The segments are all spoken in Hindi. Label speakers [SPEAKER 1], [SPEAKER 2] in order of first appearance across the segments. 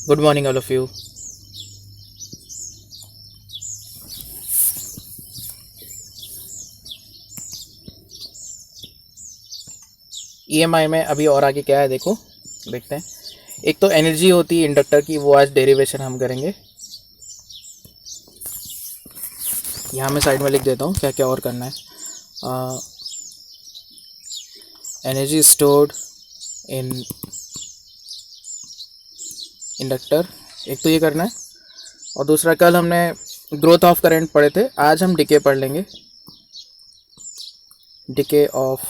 [SPEAKER 1] Good morning, all of you. EMI में अभी और आगे क्या है देखो, देखते हैं। एक तो एनर्जी होती है इंडक्टर की, वो आज डेरिवेशन हम करेंगे। यहाँ मैं साइड में लिख देता हूँ क्या क्या और करना है। एनर्जी स्टोर्ड इन इंडक्टर, एक तो ये करना है। और दूसरा, कल हमने ग्रोथ ऑफ करंट पढ़े थे, आज हम डिके पढ़ लेंगे, decay of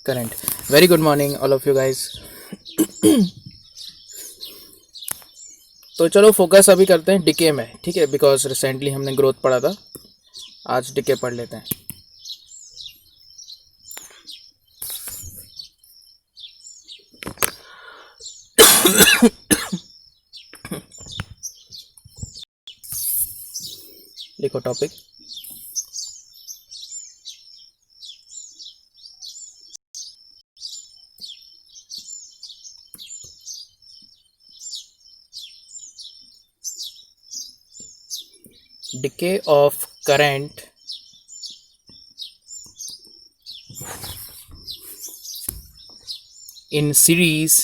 [SPEAKER 1] current. Very good morning all of you guys. तो चलो फोकस अभी करते हैं डिके में, ठीक है, बिकॉज रिसेंटली हमने ग्रोथ पढ़ा था, आज डिके पढ़ लेते हैं। लिखो topic. Decay of current in series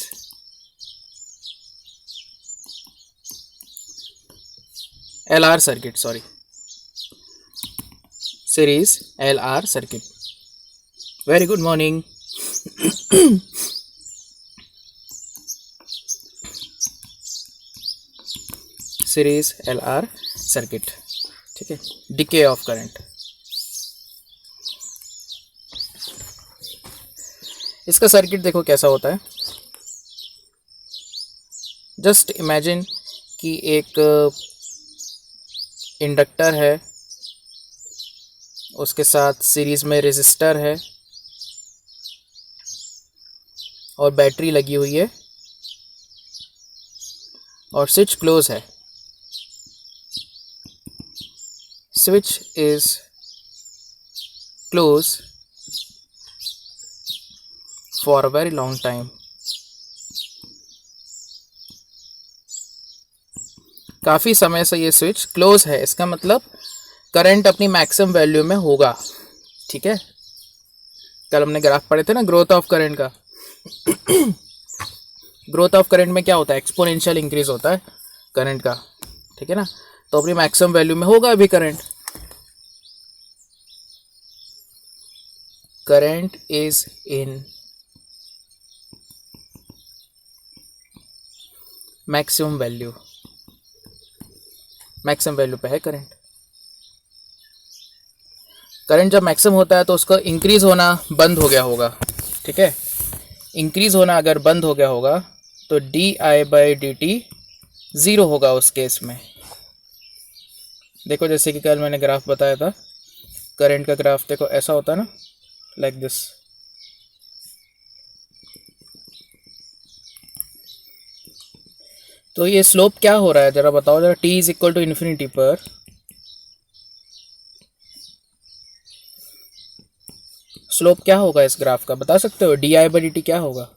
[SPEAKER 1] LR circuit, series LR circuit. Very good morning. series LR circuit, ठीक है, डिके ऑफ करंट। इसका सर्किट देखो कैसा होता है। जस्ट इमेजिन कि एक इंडक्टर है, उसके साथ सीरीज में रेजिस्टर है और बैटरी लगी हुई है और स्विच क्लोज है। Switch is closed for a very long time. काफ़ी समय से ये स्विच क्लोज है, इसका मतलब करंट अपनी मैक्सिमम वैल्यू में होगा, ठीक है। कल हमने ग्राफ पढ़े थे ना ग्रोथ ऑफ करंट का। ग्रोथ ऑफ करंट में क्या होता है, एक्सपोनेंशियल इंक्रीज होता है करंट का, ठीक है ना। तो अपनी मैक्सिमम वैल्यू में होगा अभी current. Current is in maximum value, maximum value पे है करंट। करंट जब मैक्सिमम होता है तो उसका इंक्रीज होना बंद हो गया होगा, ठीक है। इंक्रीज होना अगर बंद हो गया होगा तो di/dt ज़ीरो होगा उस केस में। देखो जैसे कि कल मैंने ग्राफ बताया था, करंट का ग्राफ देखो ऐसा होता है ना, लाइक दिस। तो ये स्लोप क्या हो रहा है जरा बताओ जरा। t is equal to infinity पर स्लोप क्या होगा इस ग्राफ का, बता सकते हो? di/dt क्या होगा?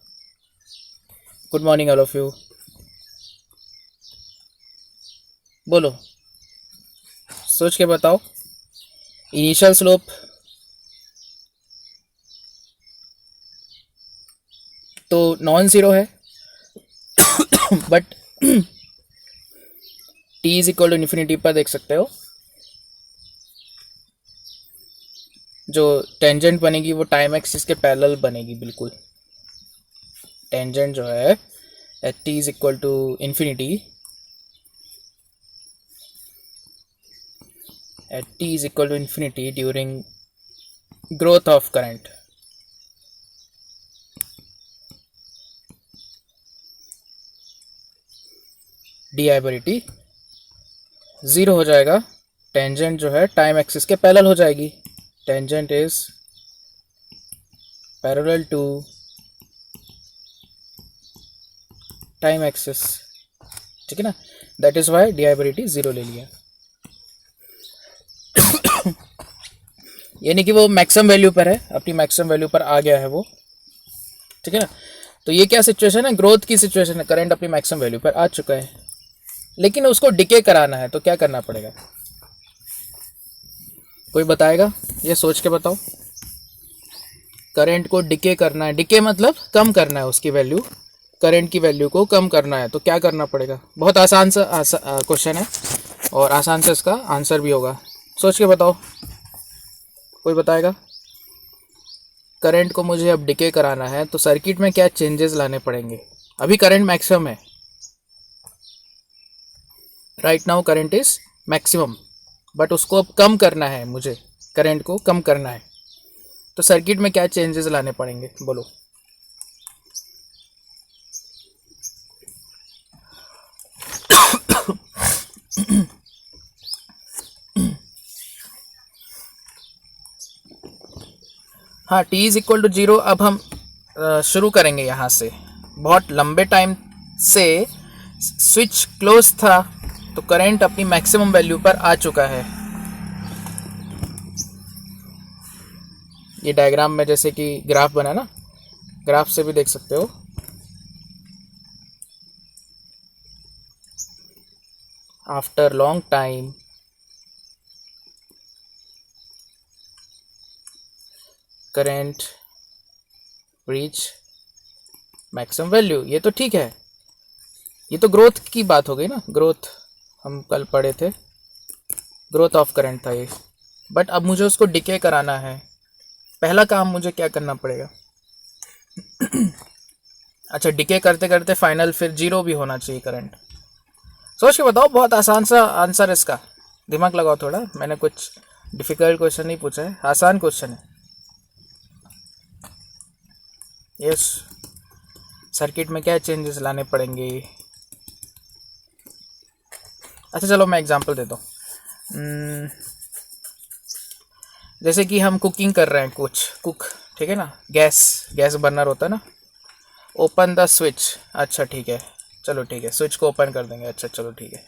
[SPEAKER 1] Good morning all of you, बोलो, सोच के बताओ। इनिशियल स्लोप तो नॉन ज़ीरो है, but t is equal to infinity पर देख सकते हो जो टेंजेंट बनेगी वो टाइम एक्सिस के पैरेलल बनेगी बिल्कुल। टेंजेंट जो है at t is equal to infinity, at t is equal to infinity during growth of current. di/dt zero हो जाएगा। टेंजेंट जो है टाइम एक्सिस के पैरेलल हो जाएगी। Tangent is parallel to time axis, ठीक है ना। That is why di/dt zero ले लिया। यानी कि वो मैक्सिमम वैल्यू पर है, अपनी मैक्सिमम वैल्यू पर आ गया है वो, ठीक है ना। तो ये क्या सिचुएशन है, ग्रोथ की सिचुएशन है, करंट अपनी मैक्सिमम वैल्यू पर आ चुका है, लेकिन उसको डिके कराना है, तो क्या करना पड़ेगा, कोई बताएगा, ये सोच के बताओ। करंट को डिके करना है, डिके मतलब कम करना है उसकी वैल्यू, करंट की वैल्यू को कम करना है, तो क्या करना पड़ेगा। बहुत आसान सा क्वेश्चन है और आसान से इसका आंसर भी होगा, सोच के बताओ, कोई बताएगा। करंट को मुझे अब डिके कराना है, तो सर्किट में क्या चेंजेस लाने पड़ेंगे। अभी करंट मैक्सिमम है, right now current is maximum, but उसको अब कम करना है, मुझे करंट को कम करना है, तो सर्किट में क्या चेंजेस लाने पड़ेंगे, बोलो। हाँ, t इज इक्वल टू 0। अब हम शुरू करेंगे यहाँ से, बहुत लंबे टाइम से स्विच क्लोज था, तो करंट अपनी मैक्सिमम वैल्यू पर आ चुका है। ये डायग्राम में जैसे कि ग्राफ बना ना, ग्राफ से भी देख सकते हो। After long time current reach maximum value, ये तो ठीक है, ये तो ग्रोथ की बात हो गई ना, ग्रोथ हम कल पढ़े थे, ग्रोथ ऑफ करंट था ये। बट अब मुझे उसको डिके कराना है, पहला काम मुझे क्या करना पड़ेगा। अच्छा, डिके करते करते फाइनल फिर 0 भी होना चाहिए करंट। सोच के बताओ, बहुत आसान सा आंसर इसका, दिमाग लगाओ थोड़ा, मैंने कुछ डिफिकल्ट क्वेश्चन नहीं पूछा है, आसान क्वेश्चन है। यस, सर्किट में क्या चेंजेस लाने पड़ेंगे। अच्छा चलो मैं एग्जांपल देता हूँ। जैसे कि हम कुकिंग कर रहे हैं, कुक, ठीक है ना, गैस बर्नर होता है ना, ओपन द स्विच। अच्छा ठीक है, चलो ठीक है, स्विच को ओपन कर देंगे, अच्छा चलो ठीक है,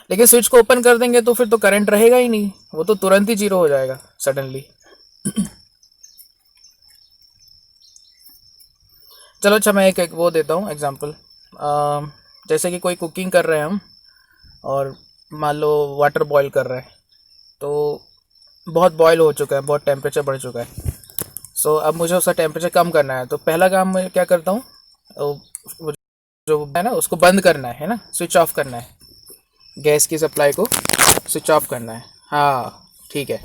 [SPEAKER 1] लेकिन स्विच को ओपन कर देंगे तो फिर तो करंट रहेगा ही नहीं, वो तो तुरंत ही 0 हो जाएगा सडनली। चलो अच्छा, मैं एक वो देता हूँ एग्जांपल। जैसे कि कोई कुकिंग कर रहे हैं हम, और मान लो वाटर बॉईल कर रहे हैं, तो बहुत बॉईल हो चुका है, बहुत टेम्परेचर बढ़ चुका है। सो अब मुझे उसका टेम्परेचर कम करना है, तो पहला काम मैं क्या करता हूँ, वो जो है ना उसको बंद करना है ना, स्विच ऑफ करना है, गैस की सप्लाई को स्विच ऑफ करना है। हाँ ठीक है,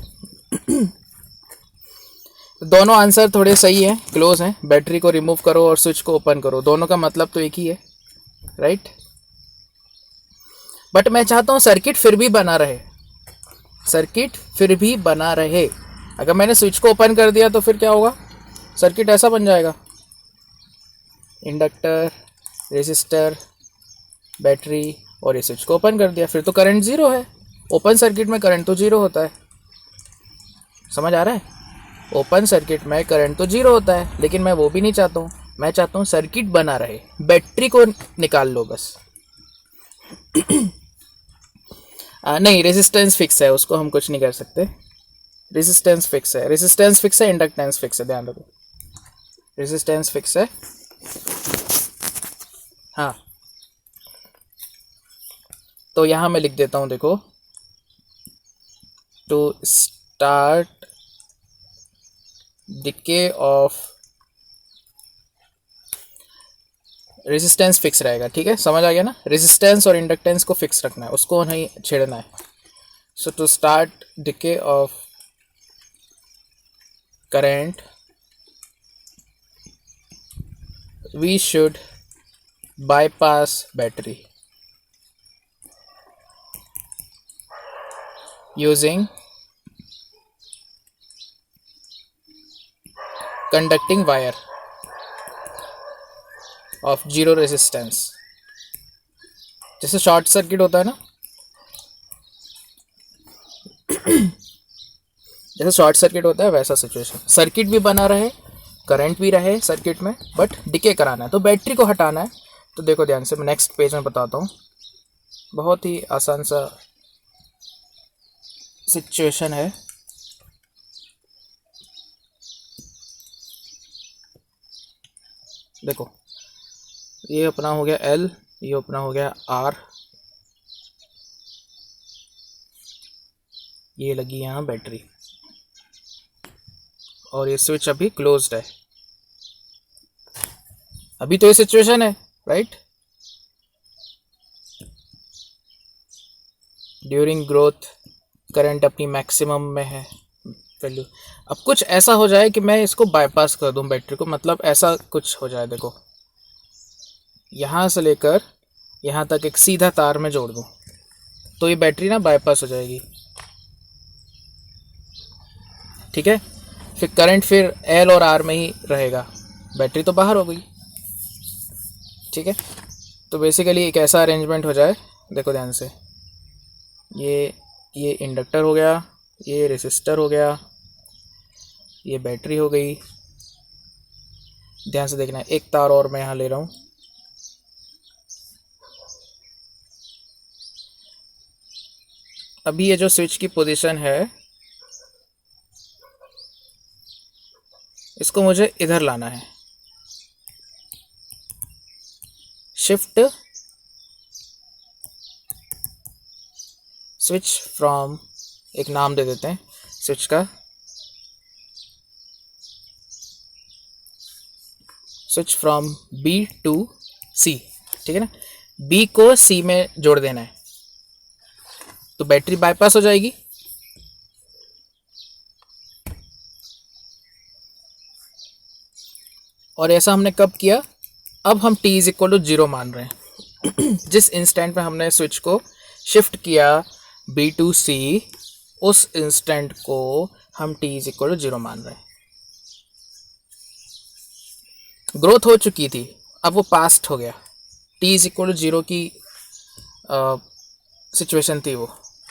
[SPEAKER 1] दोनों आंसर थोड़े सही हैं, क्लोज हैं। बैटरी को रिमूव करो और स्विच को ओपन करो, दोनों का मतलब तो एक ही है, राइट। बट मैं चाहता हूँ सर्किट फिर भी बना रहे, सर्किट फिर भी बना रहे। अगर मैंने स्विच को ओपन कर दिया तो फिर क्या होगा, सर्किट ऐसा बन जाएगा, इंडक्टर, रेसिस्टर, बैटरी, और ये स्विच को ओपन कर दिया, फिर तो करंट 0 है। ओपन सर्किट में करंट तो 0 होता है, समझ आ रहा है। ओपन सर्किट में करंट तो 0 होता है, लेकिन मैं वो भी नहीं चाहता हूँ, मैं चाहता हूँ सर्किट बना रहे, बैटरी को निकाल लो बस। नहीं, रेजिस्टेंस फिक्स है, उसको हम कुछ नहीं कर सकते, रेजिस्टेंस फिक्स है, रेजिस्टेंस फिक्स है, इंडक्टेंस फिक्स है, ध्यान रखो, रेजिस्टेंस फिक्स है। हाँ, तो यहाँ मैं लिख देता हूँ, देखो, to start decay of resistance fix रहेगा, ठीक है, समझ आ गया ना, रेजिस्टेंस और इंडक्टेंस को फिक्स रखना है, उसको नहीं छेड़ना है। So to start decay of current we should bypass battery using conducting wire of zero resistance। जैसे शॉर्ट सर्किट होता है ना, जैसे शॉर्ट सर्किट होता है वैसा सिचुएशन, सर्किट भी बना रहे, करंट भी रहे सर्किट में, बट डिके कराना है, तो बैटरी को हटाना है। तो देखो ध्यान से, मैं नेक्स्ट पेज में बताता हूँ, बहुत ही आसान सा सिचुएशन है। देखो ये अपना हो गया L, ये अपना हो गया R, ये लगी यहाँ बैटरी, और ये स्विच अभी क्लोज्ड है। अभी तो ये सिचुएशन है, राइट? ड्यूरिंग ग्रोथ करंट अपनी मैक्सिमम में है वैल्यू। अब कुछ ऐसा हो जाए कि मैं इसको बाईपास कर दूं बैटरी को, मतलब ऐसा कुछ हो जाए, देखो यहाँ से लेकर यहाँ तक एक सीधा तार में जोड़ दूं, तो ये बैटरी ना बाईपास हो जाएगी, ठीक है? फिर करंट फिर L और R में ही रहेगा, बैटरी तो बाहर हो गई, ठीक है? तो बेसिकली एक ऐसा अरेंजमेंट हो जाए, देखो ध्यान से, ये इंडक्टर हो गया, ये रेसिस्टर हो गया, ये बैटरी हो गई। ध्यान से देखना है, एक तार और मैं यहाँ ले रहा हूँ, अभी ये जो स्विच की पोजीशन है इसको मुझे इधर लाना है, शिफ्ट स्विच फ्रॉम, एक नाम दे देते हैं स्विच का, switch from B to C, ठीक है ना? B को C में जोड़ देना है, तो बैटरी बाईपास हो जाएगी। और ऐसा हमने कब किया? अब हम t इज इक्वल टू 0 मान रहे हैं। जिस इंस्टेंट में हमने स्विच को शिफ्ट किया B टू C, उस इंस्टेंट को हम t इज इक्वल टू 0 मान रहे हैं। ग्रोथ हो चुकी थी, अब वो पास्ट हो गया, t इज इक्वल टू 0 की सिचुएशन थी, वो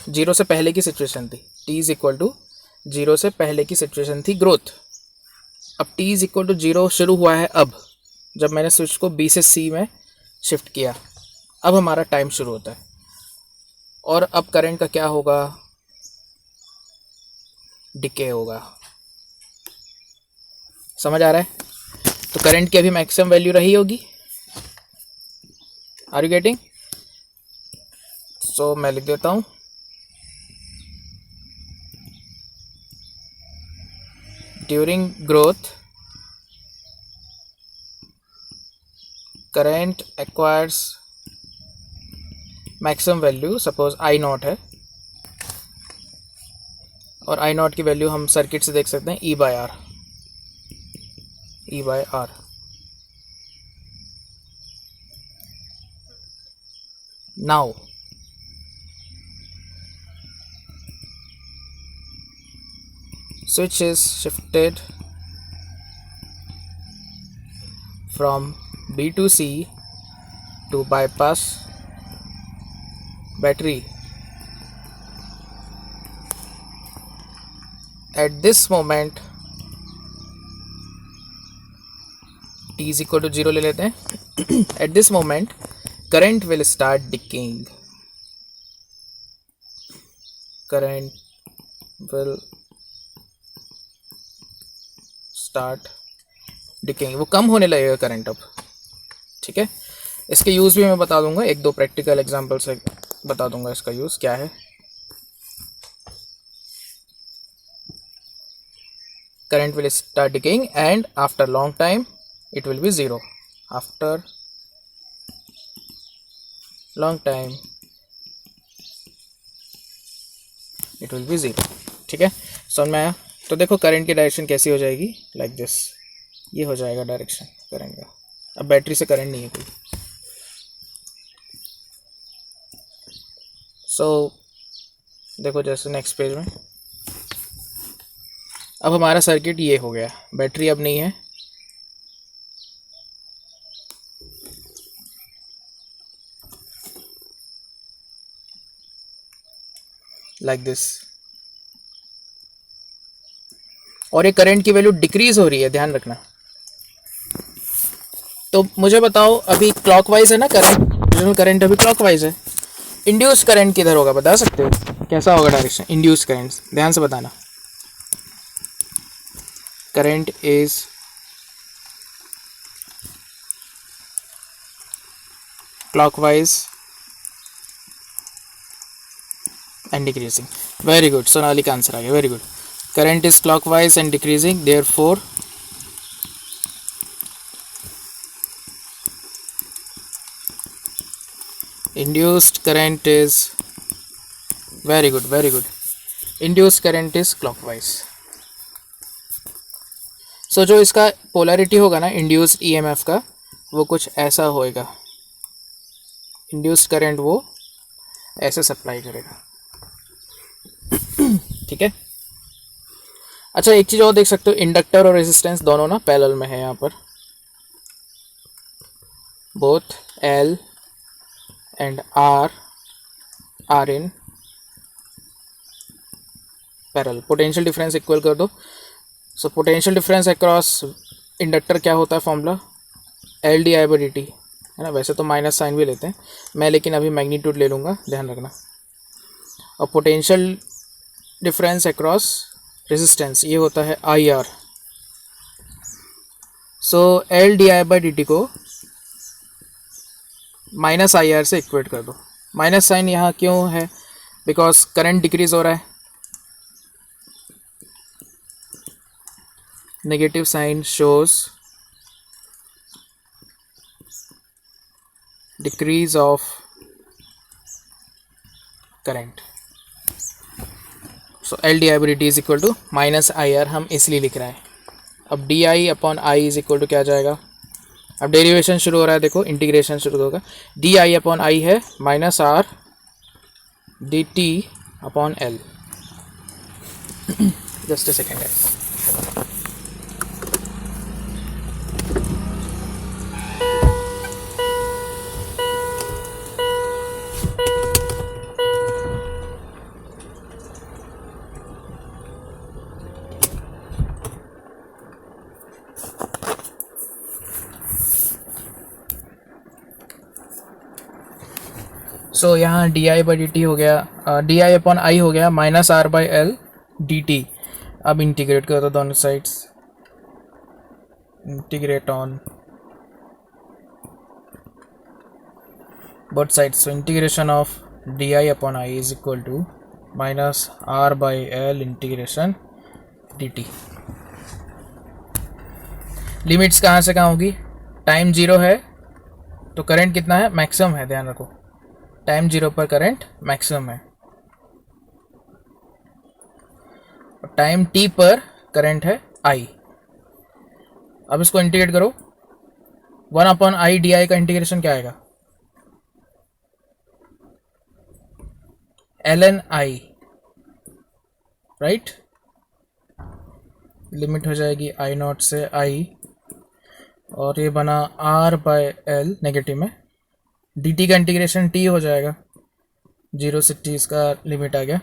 [SPEAKER 1] 0 से पहले की सिचुएशन थी, t इज इक्वल टू 0 से पहले की सिचुएशन थी ग्रोथ। अब t इज इक्वल टू 0 शुरू हुआ है अब, जब मैंने स्विच को B से C में शिफ्ट किया, अब हमारा टाइम शुरू होता है। और अब करंट का क्या होगा? डिके होगा। समझ आ रहा है? तो करंट की अभी मैक्सिमम वैल्यू रही होगी। Are you getting? सो मैं लिख देता हूँ, during growth current acquires maximum value, suppose I0 है, और I0 की वैल्यू हम सर्किट से देख सकते हैं E/R, E/R। Now switch is shifted from B to C to bypass battery. At this moment t is equal to 0 ले लेते हैं। At this moment current will start decaying. Current will start decaying, वो कम होने लगेगा करंट अब, ठीक है? इसके यूज़ भी मैं बता दूंगा, एक दो प्रैक्टिकल एग्जांपल से बता दूंगा इसका यूज़ क्या है। Current will start decaying and after long time it will be 0। After long time it will be 0, ठीक है? समझ में आया? तो देखो करंट की डायरेक्शन कैसी हो जाएगी, लाइक दिस, ये हो जाएगा डायरेक्शन करंट का। अब बैटरी से करंट नहीं है कोई, सो देखो जैसे नेक्स्ट पेज में, अब हमारा सर्किट ये हो गया, बैटरी अब नहीं है, लाइक दिस, और ये करंट की वैल्यू डिक्रीज हो रही है, ध्यान रखना। तो मुझे बताओ, अभी क्लॉकवाइज है ना करंट, करंट अभी क्लॉकवाइज है, इंड्यूस करंट किधर होगा, बता सकते हो कैसा होगा डायरेक्शन? इंड्यूस करंट, ध्यान से बताना। Current is clockwise and decreasing. Very good. Sonali का आंसर आ गया. Very good. Current is clockwise and decreasing. Therefore, induced current is very good. Very good. Induced current is clockwise. So जो इसका पोलैरिटी होगा ना इंड्यूस्ड ईएमएफ का, वो कुछ ऐसा होएगा. इंड्यूस्ड करंट वो ऐसे सप्लाई करेगा. ठीक है. अच्छा, एक चीज़ और देख सकते हो, इंडक्टर और रेजिस्टेंस दोनों ना पैरेलल में है यहाँ पर. Both L and R are in parallel. Potential difference equal कर दो. So potential difference across inductor क्या होता है formula? L D I by D T है ना. वैसे तो माइनस साइन भी लेते हैं मैं, लेकिन अभी मैग्नीट्यूड ले लूँगा, ध्यान रखना. और पोटेंशियल डिफरेंस अक्रॉस रेजिस्टेंस ये होता है I R. So L D I by D T को माइनस आई आर से इक्वेट कर दो. माइनस साइन यहाँ क्यों है? बिकॉज करंट डिक्रीज हो रहा है. Negative sign shows decrease of current. So L D I by D T is equal to minus I R हम इसलिए लिख रहे हैं. अब D I upon I is equal to क्या जाएगा? अब डेरिवेशन शुरू हो रहा है, देखो इंटीग्रेशन शुरू होगा. डी आई अपॉन आई है minus R D T upon L. Just a second guys. So यहाँ D I by D T हो गया, डी आई अपॉन आई हो गया minus R by L D T. अब इंटीग्रेट कर दो दोनों sides. Integrate on both sides. So integration of D I upon I is equal to minus R by L integration D T. Limits कहाँ से कहाँ होगी? टाइम जीरो है तो करंट कितना है? मैक्सिमम है, ध्यान रखो. टाइम जीरो पर करंट मैक्सिमम है. टाइम टी पर करंट है आई. अब इसको इंटीग्रेट करो. 1 अपॉन आई डी आई का इंटीग्रेशन क्या आएगा? L N I, right. Limit हो जाएगी आई नॉट से आई, और ये बना आर बाय एल नेगेटिव में. डी टी का इंटीग्रेशन टी हो जाएगा, 0 से टी इसका लिमिट आ गया.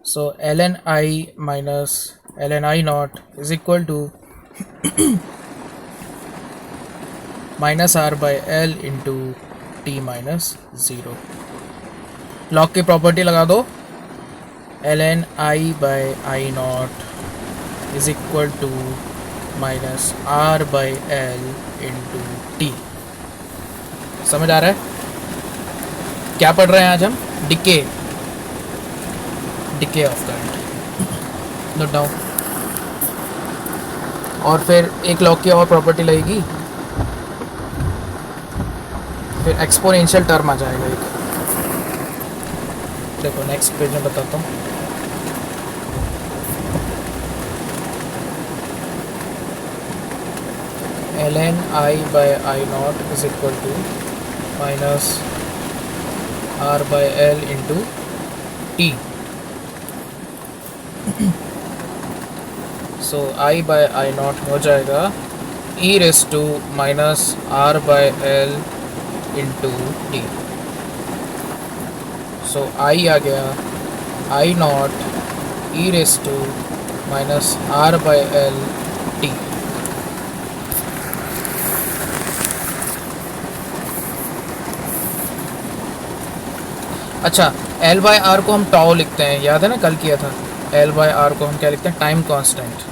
[SPEAKER 1] So L N I minus L N I naught is equal to minus R by L into T minus 0. Log की प्रॉपर्टी लगा दो. L N I by I naught is equal to minus R by L into T. समझ आ रहा है? क्या पढ़ रहे हैं आज हम? Decay of current. Note down. और फिर एक लॉग की और प्रॉपर्टी लगेगी, फिर एक्सपोनेंशियल टर्म आ जाएगा एक. देखो नेक्स्ट पेज में बताता हूँ. L N I by I naught is equal to minus R by L into T. So I by I naught हो जाएगा E raise to minus R by L into T. So I आ गया I naught E raise to minus R by L T. अच्छा, एल बाई आर को हम टाउ लिखते हैं, याद है ना, कल किया था. एल बाई आर को हम क्या लिखते हैं? Time constant.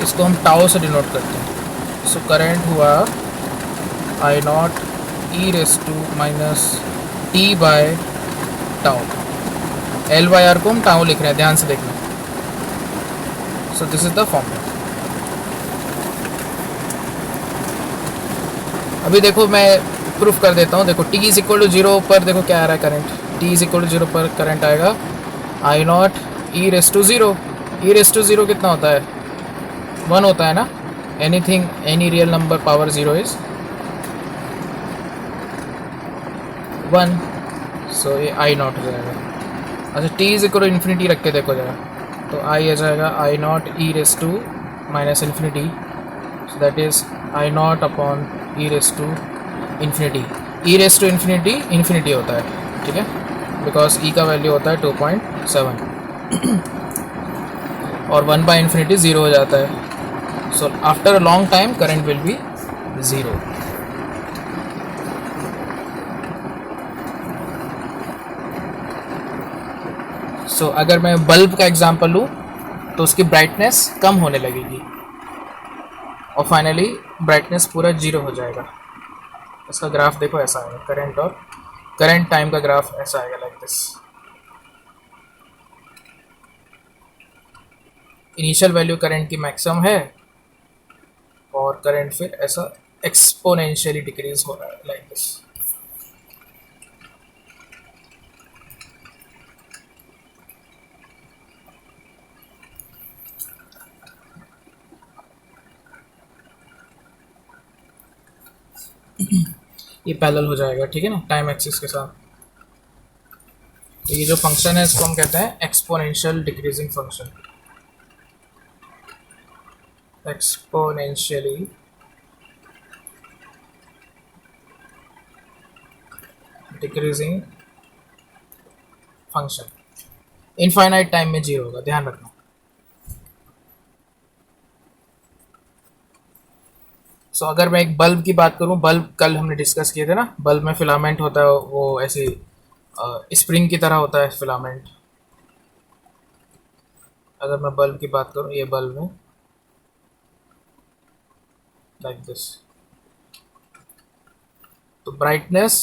[SPEAKER 1] इसको हम टाउ से डिनोट करते हैं. सो करंट हुआ I naught E raise to minus T by tau. L by R को हम टाउ लिख रहे हैं, ध्यान से देखना। So this is the formula. अभी देखो मैं प्रूफ कर देता हूँ। देखो t इज इक्वल टू 0 पर देखो क्या आ रहा है current. t is equal to 0 पर करंट आएगा I naught E raise to 0। E raise to 0 कितना होता है? 1 होता है ना। Anything any real number power 0 is 1। So ये आई नॉट हो जाएगा। अच्छा t is equal to infinity रख के देखो जरा, तो आई आ जाएगा I naught E raise to minus infinity. So that is I not upon E raise to infinity. E raise to infinity infinity होता है, ठीक है, बिकॉज ई का वैल्यू होता है 2.7 और 1 बाई इन्फिनिटी 0 हो जाता है। So after a long time current will be 0। सो अगर मैं बल्ब का एग्जांपल लूँ तो उसकी ब्राइटनेस कम होने लगेगी और फाइनली ब्राइटनेस पूरा 0 हो जाएगा। इसका ग्राफ देखो ऐसा आएगा, करंट और करंट टाइम का ग्राफ ऐसा आएगा like this. Initial value current की मैक्सिमम है और करंट फिर ऐसा एक्सपोनेंशियली डिक्रीज हो रहा है लाइक दिस। ये पैरेलल हो जाएगा, ठीक है ना, टाइम एक्सिस के साथ। तो ये जो फंक्शन है इसको हम कहते हैं exponential decreasing function. Exponentially decreasing function infinite time में 0 होगा, ध्यान रखना। सो अगर मैं एक बल्ब की बात करूं, बल्ब कल हमने डिस्कस किए थे ना, बल्ब में फिलामेंट होता है, वो ऐसे स्प्रिंग की तरह होता है फिलामेंट। अगर मैं बल्ब की बात करूं, ये बल्ब है लाइक दिस। तो brightness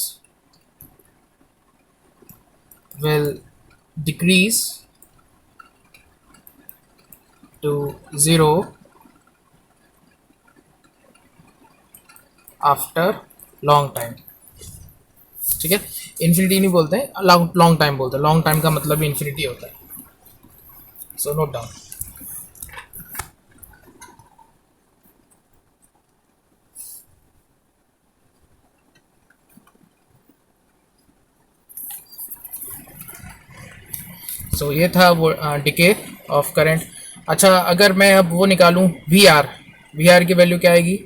[SPEAKER 1] will decrease to 0 after long time, ठीक है। इन्फिनिटी नहीं बोलते हैं, लॉन्ग टाइम बोलते हैं। लॉन्ग टाइम का मतलब इन्फिनिटी होता है। So note down. सो ये था वो डिके ऑफ करंट। अच्छा अगर मैं अब वो निकालूं वी आर, वी आर की वैल्यू क्या आएगी?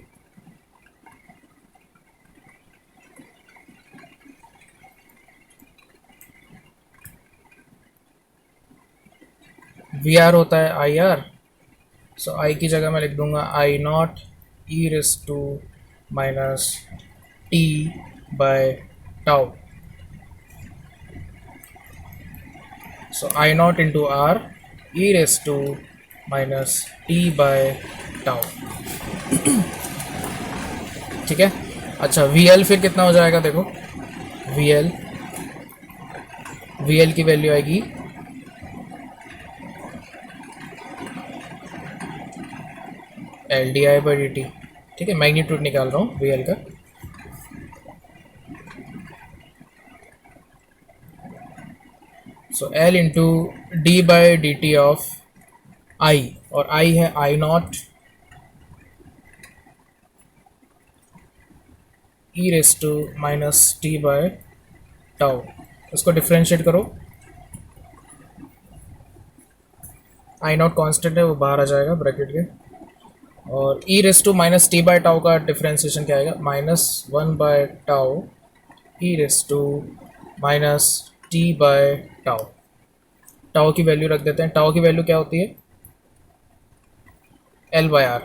[SPEAKER 1] वी आर होता है आई आर। सो आई की जगह मैं लिख दूंगा I naught E raise to minus T by tau. So I naught into R E raise to minus T by tau, ठीक है। अच्छा वी एल फिर कितना हो जाएगा? देखो वी एल की वैल्यू आएगी L D I by D T, ठीक है। मैग्नीट्यूड निकाल रहा हूँ वी एल का। So L into D by D T of I, और आई है I naught E raise to minus T by tau. उसको डिफ्रेंशिएट करो, आई नॉट कॉन्स्टेंट है वो बाहर आ जाएगा ब्रैकेट के, और E raise to minus T by tau का डिफ्रेंशिएशन क्या आएगा? -1 by tau E raise to minus T by tau. Tau की वैल्यू रख देते हैं। टाउ की वैल्यू क्या होती है? एल बाय आर,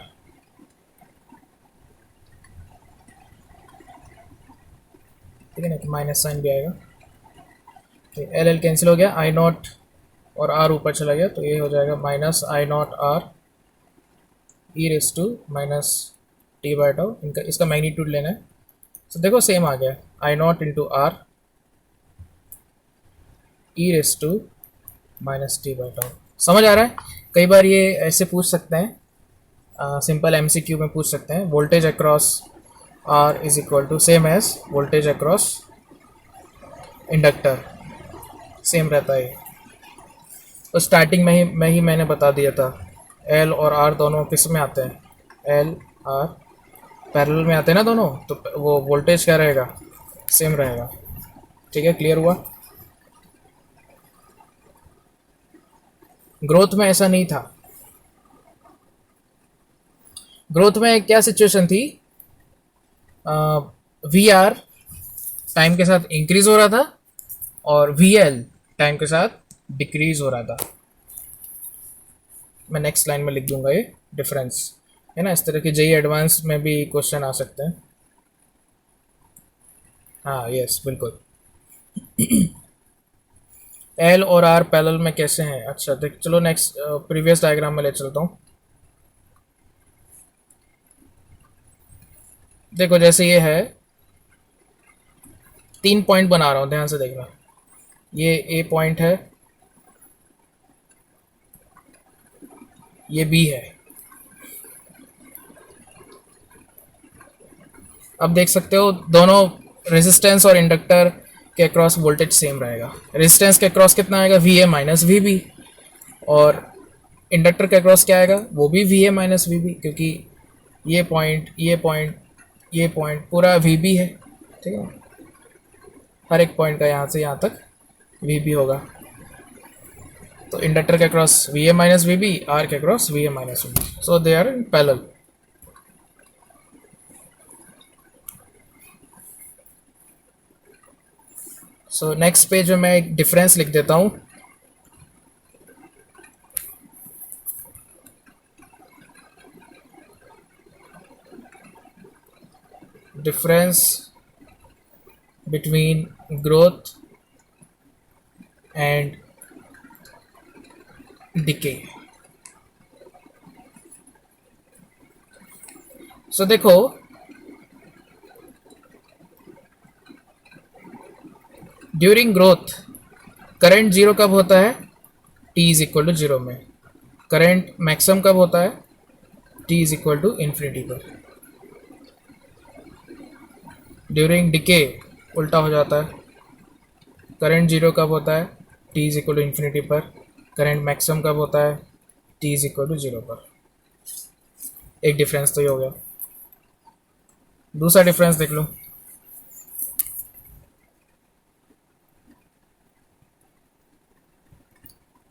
[SPEAKER 1] ठीक है ना, कि माइनस साइन भी आएगा। एल एल कैंसिल हो गया, आई नॉट और आर ऊपर चला गया, तो ये हो जाएगा minus I naught R E raise to minus T by tau, इनका इसका मैग्नीट्यूड लेना है। तो देखो सेम आ गया, I naught into R E raise to minus T by tau. समझ आ रहा है? कई बार ये ऐसे पूछ सकते हैं, सिंपल एमसीक्यू में पूछ सकते हैं, voltage across R is equal to same as voltage across inductor, same रहता है। तो स्टार्टिंग में ही मैंने बता दिया था, एल और आर दोनों किस में आते हैं, एल आर पैरेलल में आते हैं ना दोनों, तो वो वोल्टेज क्या रहेगा, सेम रहेगा। ठीक है, क्लियर हुआ? ग्रोथ में ऐसा नहीं था। ग्रोथ में क्या सिचुएशन थी, वी आर टाइम के साथ इंक्रीज हो रहा था और वी एल टाइम के साथ डिक्रीज हो रहा था। मैं नेक्स्ट लाइन में लिख दूंगा ये डिफरेंस, है ना। इस तरह के जेई एडवांस में भी क्वेश्चन आ सकते हैं। हाँ यस बिल्कुल। एल और आर पैरेलल में कैसे हैं, अच्छा देख, चलो नेक्स्ट प्रीवियस डायग्राम में ले चलता हूँ। देखो जैसे ये है, 3 पॉइंट बना रहा हूँ, ध्यान से देखना। ये ए पॉइंट है, ये बी है। अब देख सकते हो दोनों रेजिस्टेंस और इंडक्टर के अक्रॉस वोल्टेज सेम रहेगा। रेजिस्टेंस के अक्रॉस कितना आएगा, V A minus V B, और इंडक्टर के अक्रॉस क्या आएगा, वो भी V A minus V B, क्योंकि ये पॉइंट ये पॉइंट ये पॉइंट पूरा वी बी है। ठीक है, हर एक पॉइंट का यहाँ से यहाँ तक वी बी होगा। तो इंडक्टर के across V A minus V B, R के across V A minus V B, so they are in parallel. So next page में मैं एक डिफरेंस लिख देता हूँ। Difference between growth and decay. So देखो ड्यूरिंग ग्रोथ करंट जीरो कब होता है, T is equal to zero में। करंट मैक्सिमम कब होता है, T is equal to infinity पर। ड्यूरिंग डिके उल्टा हो जाता है, करंट जीरो कब होता है, T is equal to infinity पर। करंट मैक्सिमम कब होता है, T is equal to zero पर। एक डिफरेंस तो ये हो गया। दूसरा डिफरेंस देख लो,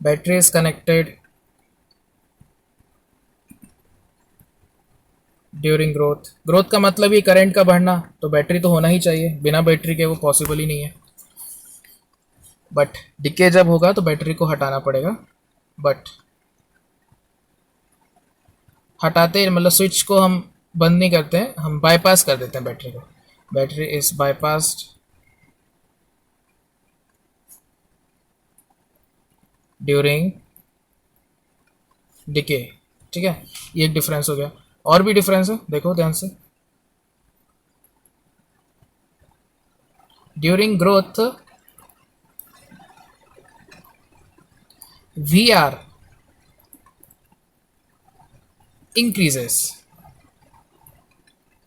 [SPEAKER 1] battery is connected during growth. Growth का मतलब ही करंट का बढ़ना, तो बैटरी तो होना ही चाहिए, बिना बैटरी के वो पॉसिबल ही नहीं है। बट डिके जब होगा तो बैटरी को हटाना पड़ेगा, बट हटाते मतलब स्विच को हम बंद नहीं करते हैं, हम बाईपास कर देते हैं बैटरी को। Battery is bypassed during decay. ठीक है, ये एक डिफरेंस हो गया। और भी डिफरेंस है, देखो ध्यान से। During growth V R increases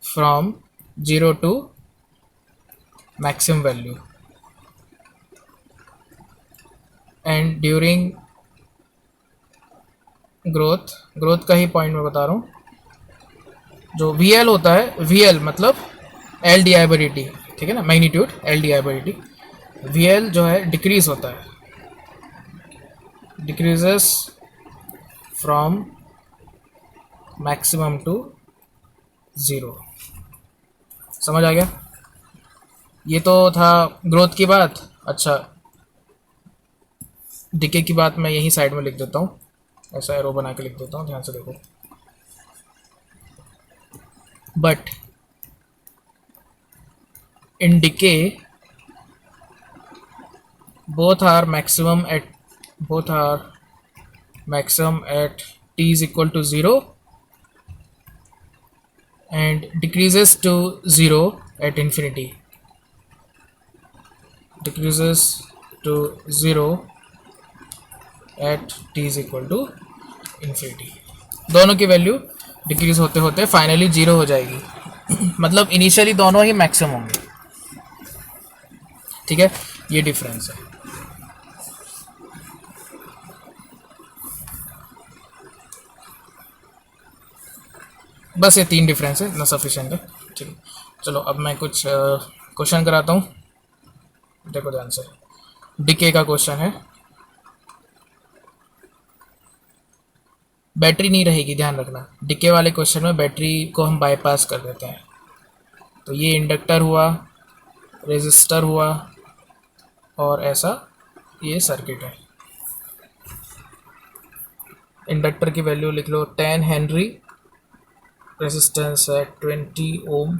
[SPEAKER 1] from 0 to maximum value, and during growth का ही पॉइंट मैं बता रहा हूँ, जो VL होता है, VL मतलब L D I by D T, ठीक है ना, magnitude L D I by D T. VL जो है डिक्रीज होता है, डिक्रीजेस फ्रॉम मैक्सिमम टू 0। समझ आ गया? ये तो था ग्रोथ की बात। अच्छा, डिके की बात मैं यही साइड में लिख देता हूँ, ऐसा एरो बना के लिख देता हूँ, ध्यान से देखो। But in decay both are maximum at t is equal to 0 and decreases to 0 at infinity, decreases to 0 at t is equal to infinity। दोनों की वैल्यू डिक्रीज होते होते फाइनली जीरो हो जाएगी मतलब इनिशियली दोनों ही मैक्सिमम होंगे। ठीक है, ये डिफरेंस है। बस ये तीन डिफरेंस है, इतना सफिशिएंट है। ठीक है, चलो अब मैं कुछ क्वेश्चन कराता हूँ, देखो ध्यान से। डीके का क्वेश्चन है, बैटरी नहीं रहेगी, ध्यान रखना। डीके वाले क्वेश्चन में बैटरी को हम बाईपास कर देते हैं। तो ये इंडक्टर हुआ, रेजिस्टर हुआ और ऐसा ये सर्किट है। इंडक्टर की वैल्यू लिख लो 10 हेनरी, रेजिस्टेंस है 20 ओम।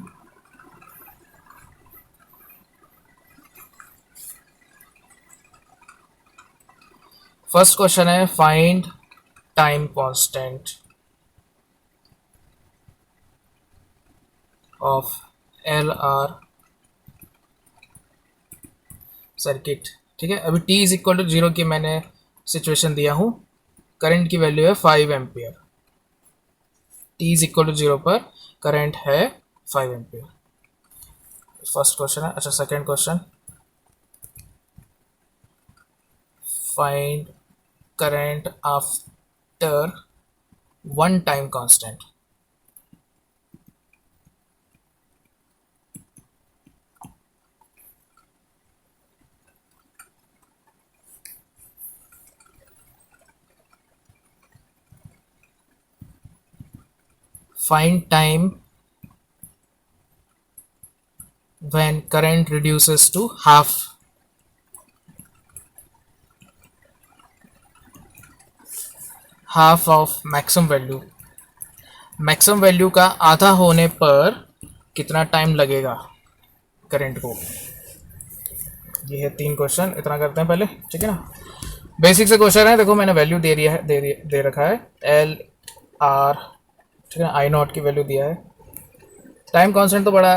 [SPEAKER 1] फर्स्ट क्वेश्चन है find time constant of L R circuit. ठीक है, अभी t इज इक्वल टू 0 की मैंने सिचुएशन दिया हूँ, करंट की वैल्यू है 5 ampere. t is equal to 0 पर करंट है 5 एम्पियर। फर्स्ट क्वेश्चन है। अच्छा, second question, find current after one time constant. find time when current reduces to half of maximum value। Maximum value का आधा होने पर कितना टाइम लगेगा करंट को। ये है तीन क्वेश्चन, इतना करते हैं पहले। ठीक है ना, बेसिक से क्वेश्चन है। देखो मैंने वैल्यू दे दिया है, दे रखा है एल आर। ठीक है, आई नॉट की वैल्यू दिया है। टाइम कांस्टेंट तो बड़ा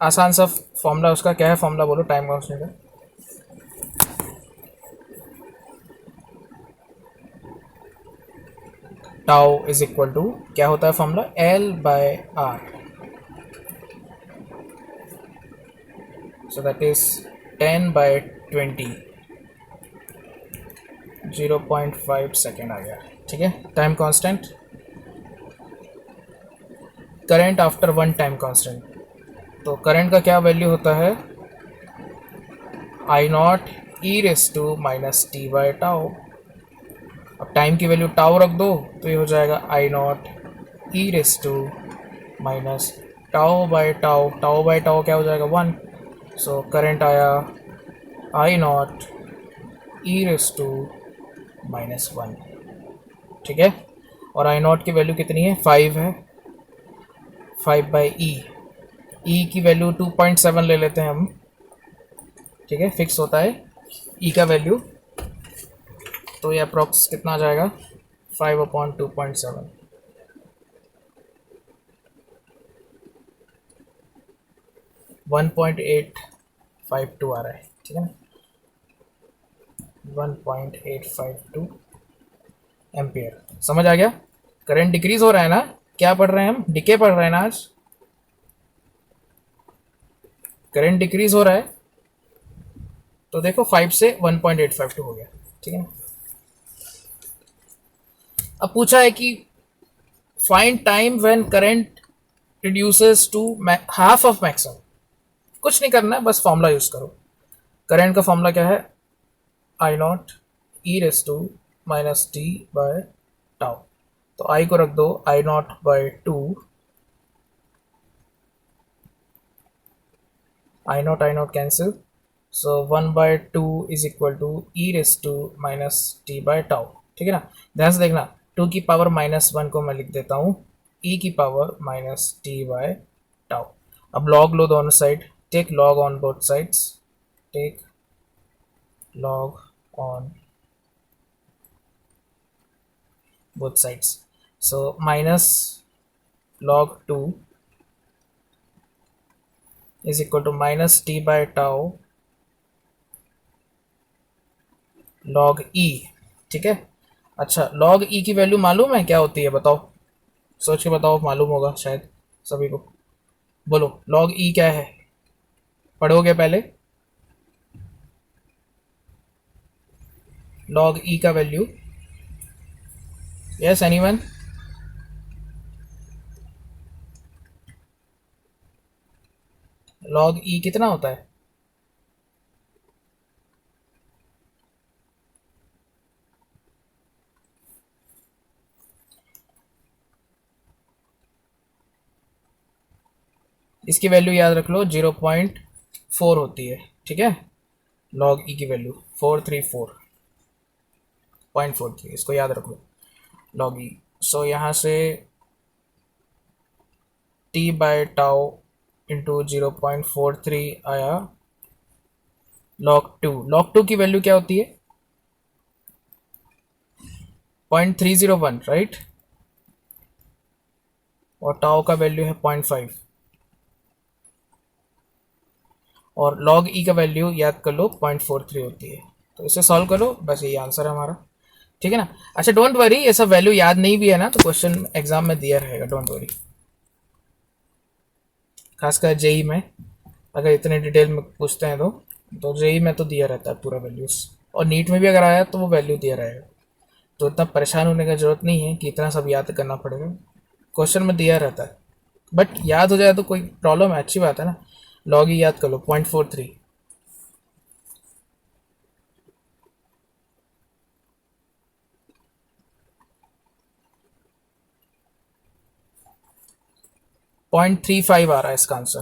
[SPEAKER 1] आसान सा फॉर्मूला, उसका क्या है फॉर्मूला बोलो टाइम कांस्टेंट का। टाउ इज इक्वल टू क्या होता है formula, L by R. So that is 10 by 20, 0.5 second आ गया। ठीक है, time constant. Current after one time constant, तो करंट का क्या वैल्यू होता है, I naught E raise to minus T by tau. अब टाइम की वैल्यू टाउ रख दो तो ये हो जाएगा I naught E raise to minus tau by tau. Tau by tau क्या हो जाएगा 1। सो करंट आया I naught E raise to minus 1। ठीक है, और आई नॉट की वैल्यू कितनी है, 5 है। 5 बाई ई की वैल्यू 2.7 ले लेते हैं हम। ठीक है, फिक्स होता है ई का वैल्यू, तो ये अप्रॉक्स कितना आ जाएगा 5/2.7। 1.852 आ रहा है। ठीक है ना, 1.852 एम्पियर। समझ आ गया, करंट डिक्रीज हो रहा है ना। क्या पढ़ रहे हैं हम, डिके पढ़ रहे हैं ना आज। करंट डिक्रीज हो रहा है तो देखो 5 से 1.852 हो गया। ठीक है ना, अब पूछा है कि find time when current reduces to half of maximum. कुछ नहीं करना है, बस फॉर्मूला यूज करो। करंट का फॉर्मूला क्या है, I naught E raise to minus T by tau. तो आई को रख दो I naught by 2, I naught cancel. So 1/2 is equal to E raise to minus T by tau. ठीक है ना, ध्यान से देखना, 2 की पावर -1 को मैं लिख देता हूँ ई की power minus T by tau. अब लॉग लो दोनों side, take log on both sides, take log on both sides. So minus log 2 is equal to minus T by tau log E. ठीक है, अच्छा लॉग ई की वैल्यू मालूम है क्या होती है? बताओ, सोच के बताओ, मालूम होगा शायद सभी को। बोलो लॉग ई क्या है, पढ़ोगे पहले। लॉग ई का वैल्यू, यस एनीवन? लॉग ई कितना होता है? इसकी वैल्यू याद रख लो, 0.4 होती है। ठीक है, लॉग ई की वैल्यू 434.43, इसको याद रख लो लॉग ई। सो यहाँ से टी बाय टाउ इंटू 0.43 आया लॉग टू की वैल्यू क्या होती है? 0.301, राइट? और टाउ का वैल्यू है 0.5, और लॉग ई का वैल्यू याद कर लो 0.43 होती है। तो इसे सॉल्व करो, बस यही आंसर है हमारा। ठीक है ना? अच्छा डोंट वरी, ये सब वैल्यू याद नहीं भी है ना तो क्वेश्चन एग्जाम में दिया रहेगा, डोंट वरी। खासकर जेई में अगर इतने डिटेल में पूछते हैं तो जेई में तो दिया रहता है पूरा वैल्यूज, और नीट में भी अगर आया तो वो वैल्यू दिया रहेगा। तो इतना परेशान होने की जरूरत नहीं है कि इतना सब याद करना पड़ेगा, क्वेश्चन में दिया रहता है। बट याद हो जाए तो कोई प्रॉब्लम है, अच्छी बात है ना। लॉग ही याद कर लो 0.43। 0.35 आ रहा है इसका आंसर।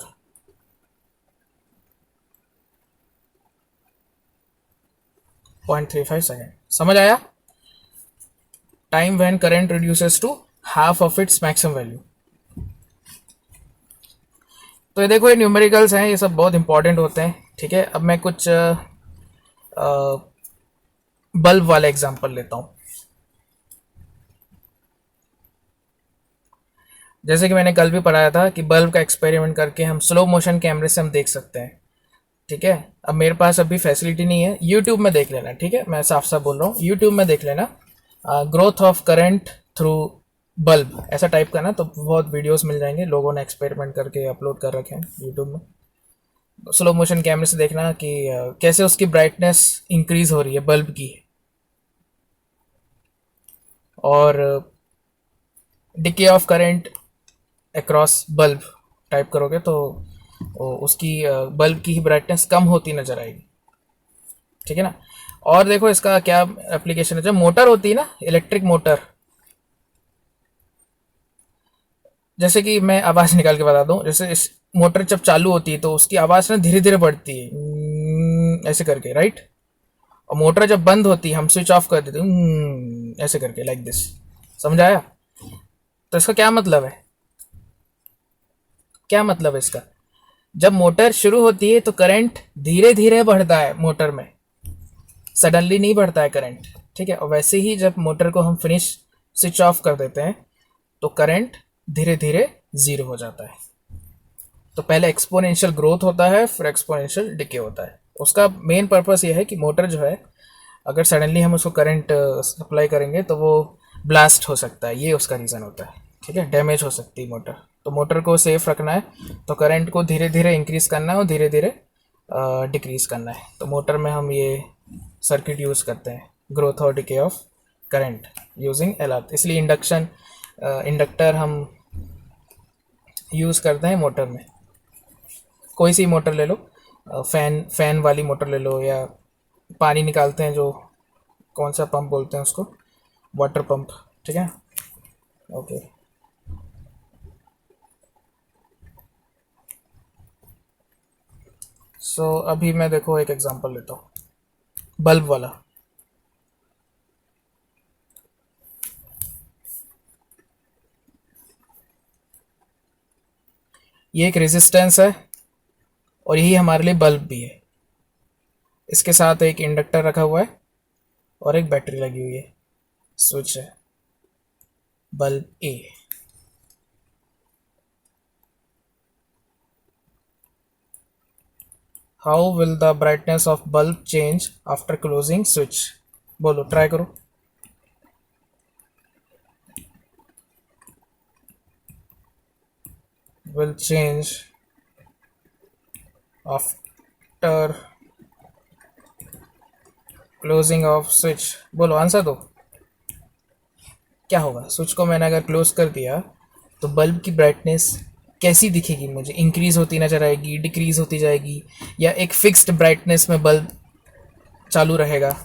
[SPEAKER 1] 0.35 सेकेंड, समझ आया? Time when current reduces to half of its maximum value. तो ये देखो, ये न्यूमेरिकल्स हैं, ये सब बहुत इंपॉर्टेंट होते हैं। ठीक है, अब मैं कुछ बल्ब वाला एग्जांपल लेता हूँ। जैसे कि मैंने कल भी पढ़ाया था कि बल्ब का एक्सपेरिमेंट करके हम स्लो मोशन कैमरे से हम देख सकते हैं। ठीक है, अब मेरे पास अभी फैसिलिटी नहीं है, यूट्यूब में देख लेना। ठीक है, मैं साफ साफ बोल रहा हूँ, यूट्यूब में देख लेना। Growth of current through bulb ऐसा टाइप करना तो बहुत वीडियोस मिल जाएंगे, लोगों ने एक्सपेरिमेंट करके अपलोड कर रखे हैं यूट्यूब में। स्लो मोशन कैमरे से देखना कि कैसे उसकी ब्राइटनेस इंक्रीज हो रही है बल्ब की। और decay of current across bulb type करोगे तो उसकी बल्ब की ही ब्राइटनेस कम होती नजर आएगी। ठीक है ना? और देखो इसका क्या एप्लीकेशन है, जब मोटर होती है ना, इलेक्ट्रिक मोटर, जैसे कि मैं आवाज़ निकाल के बता दूं, जैसे इस मोटर जब चालू होती है तो उसकी आवाज़ ना धीरे धीरे बढ़ती है, ऐसे करके, राइट? और मोटर जब बंद होती है हम स्विच ऑफ कर देते हैं, ऐसे करके, लाइक दिस। समझ आया? तो इसका क्या मतलब है, क्या मतलब है इसका? जब मोटर शुरू होती है तो करंट धीरे धीरे बढ़ता है मोटर में, सडनली नहीं बढ़ता है करंट। ठीक है, और वैसे ही जब मोटर को हम फिनिश स्विच ऑफ कर देते हैं तो करंट धीरे धीरे जीरो हो जाता है। तो पहले एक्सपोनेंशियल ग्रोथ होता है, फिर एक्सपोनेंशियल डिके होता है। उसका मेन पर्पस ये है कि मोटर जो है, अगर सडनली हम उसको करंट सप्लाई करेंगे तो वो ब्लास्ट हो सकता है, ये उसका रीज़न होता है। ठीक है, डैमेज हो सकती है मोटर। तो मोटर को सेफ रखना है तो करंट को धीरे धीरे इंक्रीज करना है और धीरे धीरे डिक्रीज करना है। तो मोटर में हम ये सर्किट यूज़ करते हैं, ग्रोथ और decay of current using L R. इसलिए इंडक्टर हम यूज़ करते हैं मोटर में। कोई सी मोटर ले लो, फैन वाली मोटर ले लो, या पानी निकालते हैं जो, कौन सा पंप बोलते हैं उसको, वाटर पंप। ठीक है, ओके। सो अभी मैं देखो एक एग्जांपल लेता हूँ बल्ब वाला। ये एक रेजिस्टेंस है और यही हमारे लिए बल्ब भी है। इसके साथ एक इंडक्टर रखा हुआ है और एक बैटरी लगी हुई है, स्विच है, bulb A. How will the brightness of bulb change after closing switch? बोलो, ट्राई करो. Will change after closing off switch. बोलो, आंसर दो. क्या होगा? स्विच को मैंने अगर क्लोज कर दिया तो बल्ब की ब्राइटनेस कैसी दिखेगी मुझे? इंक्रीज होती नजर आएगी, डिक्रीज होती जाएगी, या एक फिक्स्ड ब्राइटनेस में बल्ब चालू रहेगा?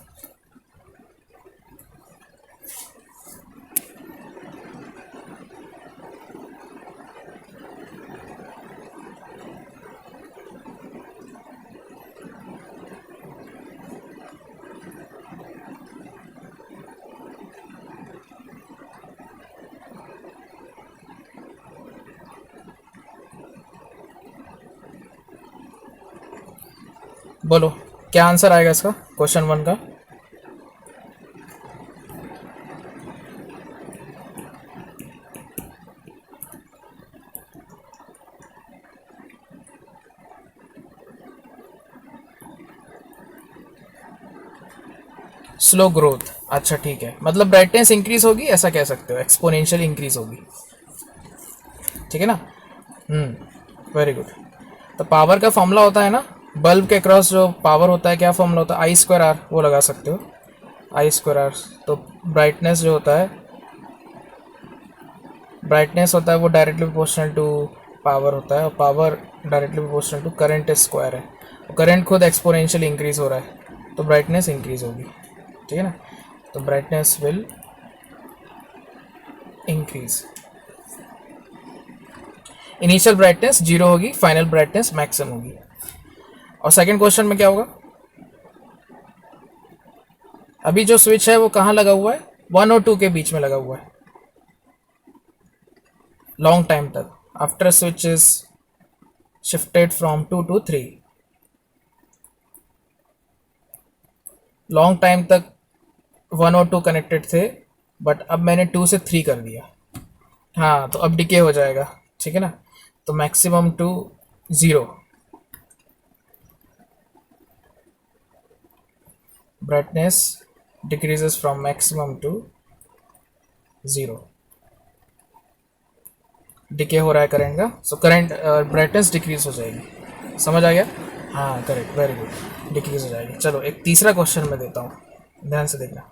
[SPEAKER 1] बोलो, क्या आंसर आएगा इसका, क्वेश्चन 1 का? Slow growth. अच्छा ठीक है, मतलब ब्राइटनेस इंक्रीज होगी, ऐसा कह सकते हो, एक्सपोनेंशियल इंक्रीज होगी. ठीक है ना? Very good. तो पावर का फॉर्मूला होता है ना, बल्ब के क्रॉस जो पावर होता है, क्या फॉर्मूला होता है? आई स्क्वायर आर. वो लगा सकते हो, आई स्क्वायर आर. तो ब्राइटनेस जो होता है, ब्राइटनेस होता है वो डायरेक्टली प्रोपोर्शनल टू पावर होता है, और power directly proportional to current square है. करंट खुद एक्सपोनेंशियल इंक्रीज हो रहा है, तो ब्राइटनेस इंक्रीज होगी. ठीक है ना? तो brightness will increase. Initial brightness 0 होगी, फाइनल ब्राइटनेस मैक्सिमम होगी. और सेकंड क्वेश्चन में क्या होगा? अभी जो स्विच है वो कहाँ लगा हुआ है? 1 और 2 के बीच में लगा हुआ है लॉन्ग टाइम तक. After switch is shifted from 2 to 3. Long time तक 1 और 2 कनेक्टेड थे, बट अब मैंने 2 से 3 कर दिया. हाँ, तो अब डिके हो जाएगा. ठीक है ना? तो maximum to 0. Brightness decreases from maximum to 0. Decay हो रहा है करंट का, सो करंट ब्राइटनेस डिक्रीज हो जाएगी. समझ आ गया? हाँ करेक्ट, वेरी गुड. डिक्रीज हो जाएगी. चलो एक तीसरा क्वेश्चन मैं देता हूँ, ध्यान से देखना.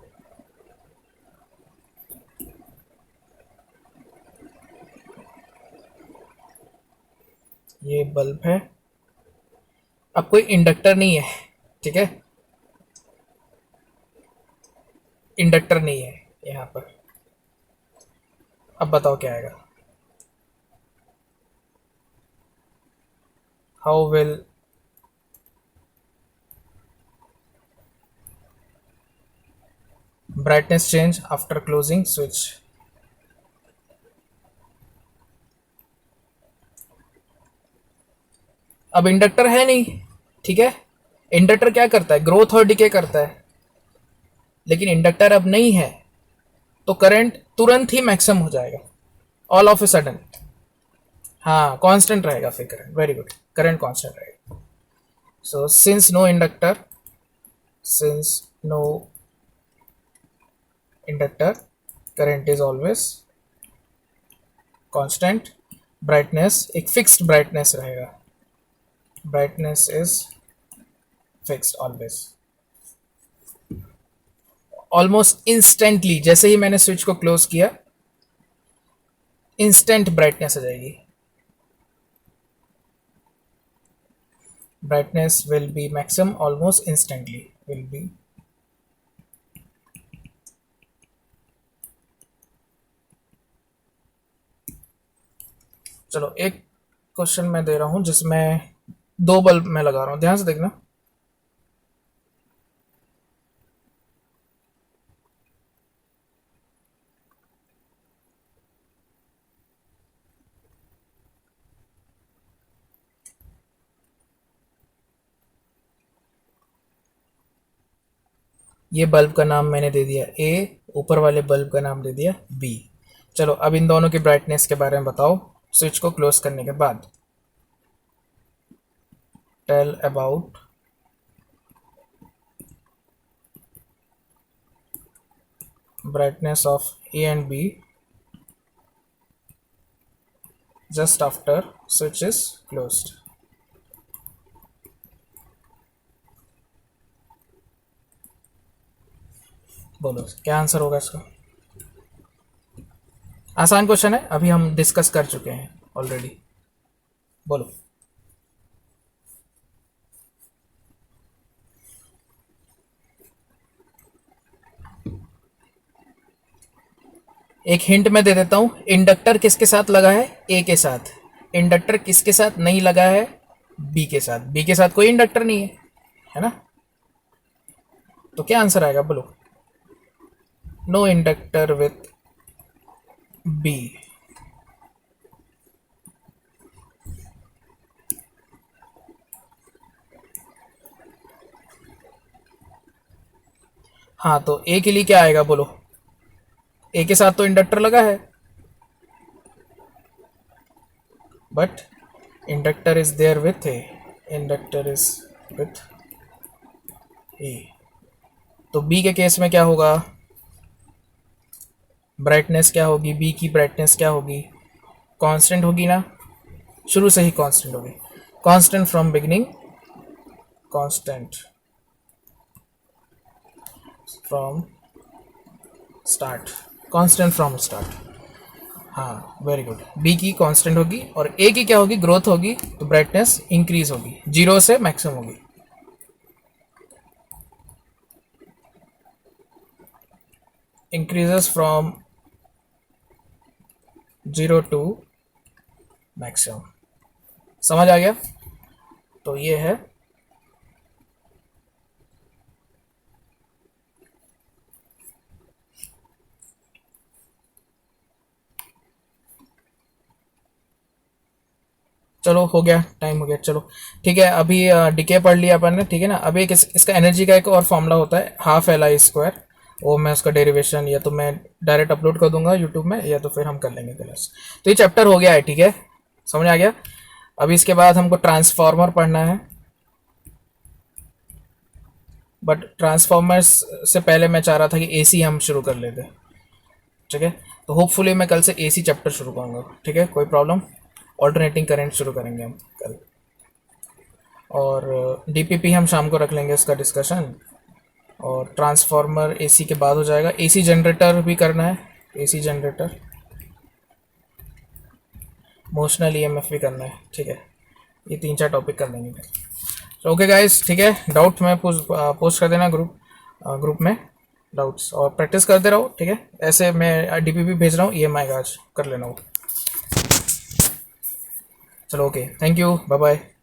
[SPEAKER 1] ये बल्ब है, अब कोई इंडक्टर नहीं है. ठीक है? इंडक्टर नहीं है यहाँ पर. अब बताओ क्या आएगा? How will brightness change after closing switch? अब इंडक्टर है नहीं. ठीक है? इंडक्टर क्या करता है? ग्रोथ और डिके करता है. लेकिन इंडक्टर अब नहीं है, तो करंट तुरंत ही मैक्सिमम हो जाएगा, ऑल ऑफ ए सडन. हाँ, कांस्टेंट रहेगा फिर current. Very good, current constant रहेगा. So since no inductor, current is always constant. Brightness एक फिक्स्ड ब्राइटनेस रहेगा. Brightness is fixed always. Almost instantly, जैसे ही मैंने स्विच को क्लोज किया, इंस्टेंट ब्राइटनेस आ जाएगी. Brightness will be maximum almost instantly. Will be चलो एक क्वेश्चन मैं दे रहा हूं जिसमें 2 बल्ब मैं लगा रहा हूं, ध्यान से देखना. ये बल्ब का नाम मैंने दे दिया ए, ऊपर वाले बल्ब का नाम दे दिया बी. चलो अब इन दोनों की ब्राइटनेस के बारे में बताओ स्विच को क्लोज करने के बाद. Tell about brightness of A and B just after switch is closed. बोलो क्या आंसर होगा इसका? आसान क्वेश्चन है, अभी हम डिस्कस कर चुके हैं ऑलरेडी। बोलो। एक हिंट मैं दे देता हूं, इंडक्टर किसके साथ लगा है? ए के साथ। इंडक्टर किसके साथ नहीं लगा है? बी के साथ। बी के साथ कोई इंडक्टर नहीं है ना? तो क्या आंसर आएगा बोलो? No inductor with B. हाँ, तो ए के लिए क्या आएगा बोलो? ए के साथ तो इंडक्टर लगा है, but inductor is there with A. Inductor is with A. तो बी के केस में क्या होगा? ब्राइटनेस क्या होगी? बी की ब्राइटनेस क्या होगी? कांस्टेंट होगी ना, शुरू से ही कांस्टेंट होगी। Constant from beginning, constant from start, constant from start. हाँ, वेरी गुड। बी की कांस्टेंट होगी और ए की क्या होगी? ग्रोथ होगी, तो ब्राइटनेस इंक्रीज होगी, 0 से मैक्सिमम होगी। Increases from 0 to maximum. समझ आ गया? तो ये है चलो हो गया, टाइम हो गया, चलो ठीक है। अभी डीके पढ़ लिया अपन ने, ठीक है ना? अभी एक इसका एनर्जी का एक और फॉर्मूला होता है, हाफ एल आई स्क्वायर। वो मैं उसका डेरिवेशन या तो मैं डायरेक्ट अपलोड कर दूंगा यूट्यूब में, या तो फिर हम कर लेंगे क्लास। तो ये चैप्टर हो गया है, ठीक है? समझ आ गया? अभी इसके बाद हमको ट्रांसफार्मर पढ़ना है, बट ट्रांसफार्मर्स से पहले मैं चाह रहा था कि एसी हम शुरू कर लेते, ठीक है? तो होपफुली मैं कल से एसी चैप्टर शुरू करूँगा, ठीक है? कोई प्रॉब्लम? ऑल्टरनेटिंग करंट शुरू करेंगे हम कल, और डीपीपी हम शाम को रख लेंगे इसका डिस्कशन। और ट्रांसफार्मर एसी के बाद हो जाएगा। एसी जनरेटर भी करना है, एसी जनरेटर, मोशनल ईएमएफ भी करना है, ठीक है? ये 3-4 टॉपिक कर लेंगे। तो ओके गाइस, ठीक है? डाउट में पोस्ट कर देना ग्रुप में डाउट्स, और प्रैक्टिस करते रहो, ठीक है? ऐसे मैं डीपीपी भेज रहा हूँ, ईएमआई का आज कर लेना वो। चलो okay, thank you, bye bye.